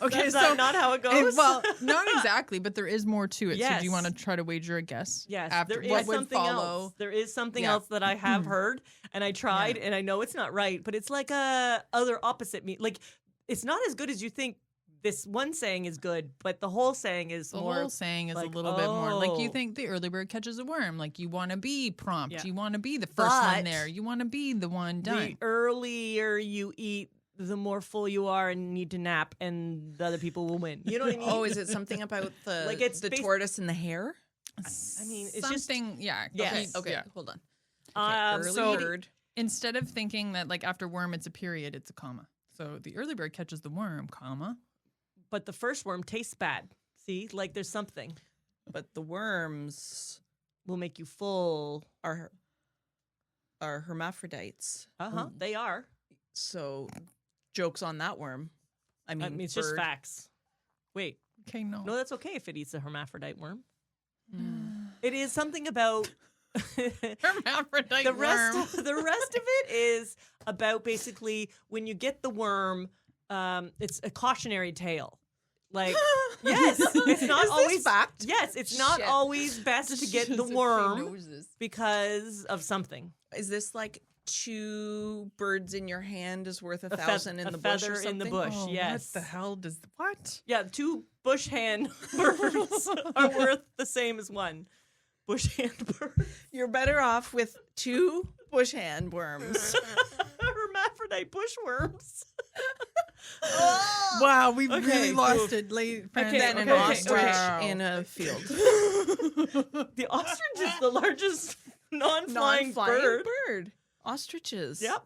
Okay, Is so that not how it goes? well, not exactly, but there is more to it. So Yes. do you want to try to wager a guess? Yes, After there is what would something follow? else. There is something Yeah. else that I have heard, and I tried, and I know it's not right, but it's like a other opposite me. Like it's not as good as you think. This one saying is good, but the whole saying is The more. whole saying is like, a little bit more like you oh. think the early bird catches a worm. Like you want to be prompt. Yeah. You want to be the first one But there. You want to be the one done. The earlier you eat, the more full you are and need to nap, and the other people will win. You know what I mean? Oh, is it something about the Like, it's the bas- tortoise and the hare? I mean, it's just something. Yeah. Yes. Okay, Yeah. hold on. Early so bird. Instead of thinking that like after worm it's a period, it's a comma. So the early bird catches the worm, comma. but the first worm tastes bad. See, like there's something But the worms will make you full. are hermaphrodites. They are. So jokes on that worm. I mean, It's just bird. facts. Wait, Okay, no. no, that's okay if it eats a hermaphrodite worm. It is something about Hermaphrodite the worm. rest. The rest of it is about basically when you get the worm, it's a cautionary tale. Like, yes, it's not always fact. Yes, it's not Shit. always best to get the worm because of something. Is this like 2 birds in your hand is worth 1,000 in the bush or feather something? in the bush? Oh, Yes. What the hell does what? Yeah, 2 bush hand birds are worth the same as 1 bush hand bird. You're better off with 2 bush handworms. Hermaphrodite bushworms. Wow, we've Okay, really lost cool. it, late Okay, Then an okay, ostrich Wow. in a field. The ostrich is the largest non-flying bird. Ostriches. Yep.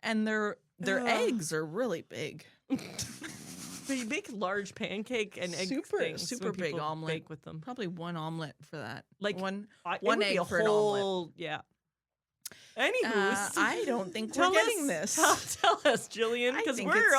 And their eggs are really big. They make large pancake and egg things super when big people omelet bake with them. Probably 1 omelet for that. Like one It one would be egg a for an omelet. whole, yeah. Anywho, I don't think tell we're getting us, this. Tell us, Jillian, I because think we're it's-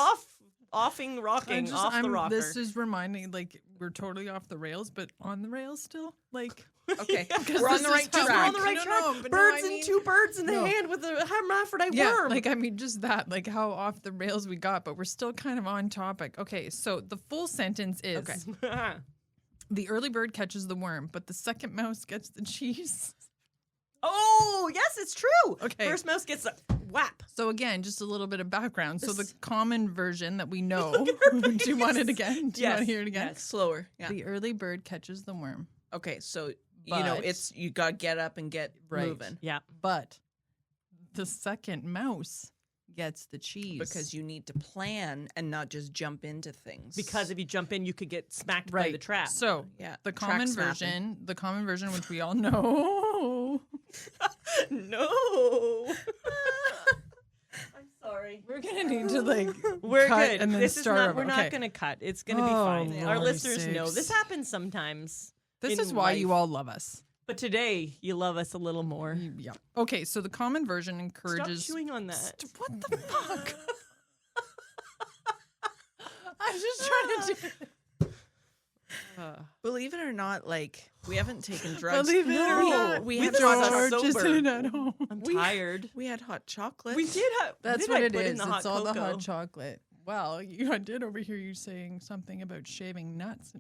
rocking off the rocker. This is reminding, like, we're totally off the rails, but on the rails still. Like, Okay, Yeah, we're on this the is right how- track. we're on the right No, track. no, but no, birds I and mean- 2 birds in the No. hand with a hermaphrodite yeah, worm. like, I mean, just that, like, how off the rails we got, but we're still kind of on topic. Okay, so the full sentence is Okay. the early bird catches the worm, but the second mouse gets the cheese. Oh, yes, it's true. Okay. First mouse gets a whap. So again, just a little bit of background. So the This- common version that we know. Do you want it again? Do you want to hear it again? yes. Slower. Yeah. The early bird catches the worm, Okay, so you know But- you got to get up and get Right. moving Yeah. but the second mouse gets the cheese because you need to plan and not just jump into things. Because if you jump in, you could get smacked by right the trap. So Yeah, the track common snapping. version, which we all know. No. I'm sorry. We're gonna need to like We're cut good. and then This is start not. over. We're not Okay. going to cut. It's going to be Oh, fine. Our Lord's listeners know sakes. this happens sometimes. This in is why you life. all love us. But today, you love us a little more. Yeah. Okay, so the common version Stop encourages. chewing on that. What the fuck? I was just trying to do. believe it or not, like we haven't taken drugs. Believe it or No, not, we we had just hot, got George is sober. in at home. I'm We- tired. we had hot chocolate. We did have. That's did what I it put in is. the It's hot all the cocoa? hot chocolate. Well, I did overhear you saying something about shaving nuts.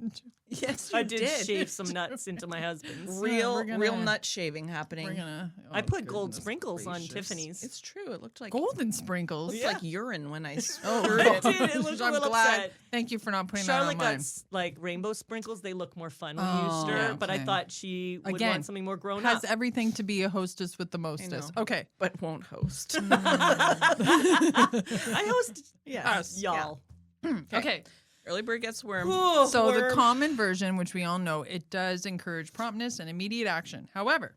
Yes, I you did shave some nuts into my husband's. Real, we're gonna- real nut shaving happening. We're gonna. I oh, put gold goodness sprinkles on gracious. Tiffany's. It's true. It looked like Golden sprinkles. looked Yeah. like urine when I Oh, stirred It it. did. It looked a I'm little glad. upset. Thank you for not putting Charlotte that on got mine. like rainbow sprinkles. They look more fun when Oh, you stir. yeah, But I okay. thought she would Again, want something more grown Has up. everything to be a hostess with the mostest. know. Okay. But won't host. I host yeah. us, y'all. Okay. Early bird gets worm. Ooh, So the worm. common version, which we all know, it does encourage promptness and immediate action. However,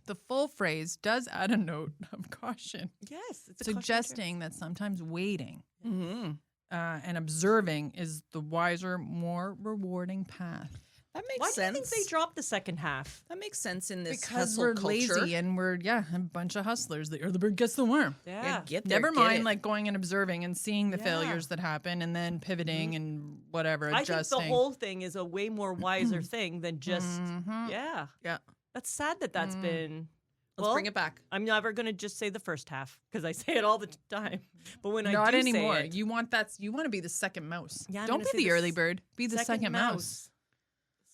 the full phrase does add a note of caution, Yes, it's a suggesting that sometimes waiting Mm-hmm. and observing is the wiser, more rewarding path. That makes Why do you sense. think they dropped the second half? That makes sense in this Because hustle we're culture. lazy and we're a bunch of hustlers. The early bird gets the worm. Yeah, get there, Never get mind it. like going and observing and seeing the Yeah. failures that happen and then pivoting and whatever, I think adjusting. the whole thing is a way more wiser thing than just Mhm. yeah. Yeah. That's sad that that's been. Let's bring it back. I'm never gonna just say the first half because I say it all the time. But when I Not do anymore. say it, You want to be the second mouse. Yeah, I'm Don't gonna be say the the early bird. Be the second mouse.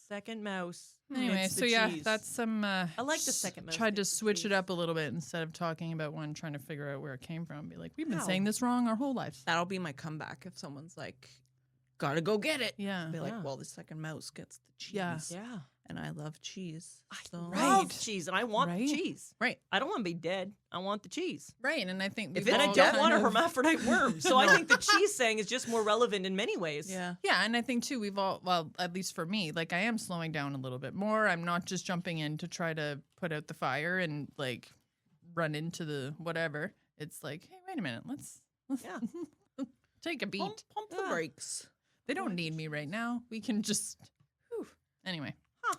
Second mouse. Anyway, It's so the yeah, cheese. that's some. I like the second mouse Tried to gets the switch it cheese. up a little bit instead of talking about one, trying to figure out where it came from. Be like, we've been How? saying this wrong our whole lives. That'll be my comeback if someone's like, "Gotta go get it." Yeah. Be like, Yeah. "Well, the second mouse gets the cheese." Yeah. Yeah. And I love cheese. So. Love cheese, and I want Right. the cheese. Right. I don't want to be dead. I want the cheese. Right, and I think If we've And I all don't kind want a of- hermaphrodite worm. So I think the cheese saying is just more relevant in many ways. Yeah. Yeah, and I think too we've all, well, at least for me, like I am slowing down a little bit more. I'm not just jumping in to try to put out the fire and like run into the whatever. It's like, hey, wait a minute, let's Yeah. take a beat. Pump the Yeah. brakes. They don't need me right now. We can just whew. Anyway. Huh.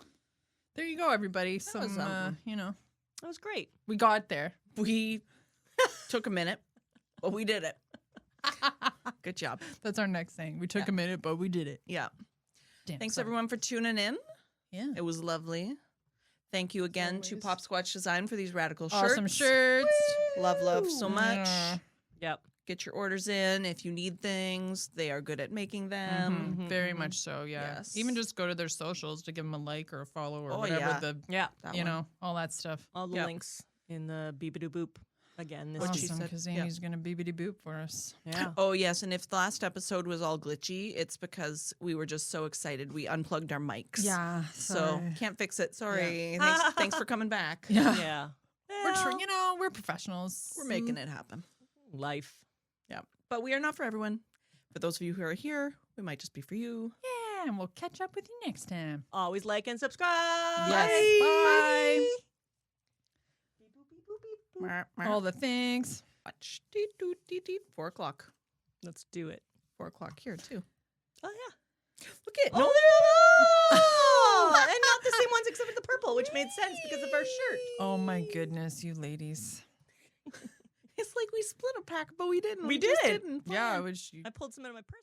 There you go, everybody. Some was something. That was great. we got there. We took a minute, but we did it. Good job. That's our next thing. We took a minute, but we did it. Yeah. Damn, Thanks sorry. everyone for tuning in. Yeah. It was lovely. Thank you again to POPSQUATCH Design for these radical shirts. Awesome shirts. Love so much. Yeah. Yep. Get your orders in. If you need things, they are good at making them. Mhm, Very mhm. much so, yeah. Yes. Even just go to their socials to give them a like or a follow or Oh, whatever yeah. the, Yeah. That you one. know, all that stuff. All the Yep. links in the beebadoo boop. Again, this What she week. Awesome, said, because yeah. Amy's going to beebity boop for us. Yeah. Oh, yes. And if the last episode was all glitchy, it's because we were just so excited. We unplugged our mics. Yeah. So can't fix it. Sorry. Thanks for coming back. Yeah. Yeah. We're professionals. We're making it happen. Life. Yeah. But we are not for everyone. For those of you who are here, we might just be for you. Yeah, and we'll catch up with you next time. Always like and subscribe. Yes. Bye. Beep, boop, beep, boop, beep, boop. All the things. Watch. Deet, doot, deet, deet. 4 o'clock. Let's do it. 4 o'clock here, too. Oh, yeah. Look at Oh, and not the same ones except for the purple, which made sense because of our shirt. Oh my goodness, you ladies. It's like we split a pack, but we didn't. We just did. didn't. Yeah, which I pulled some out of my purse.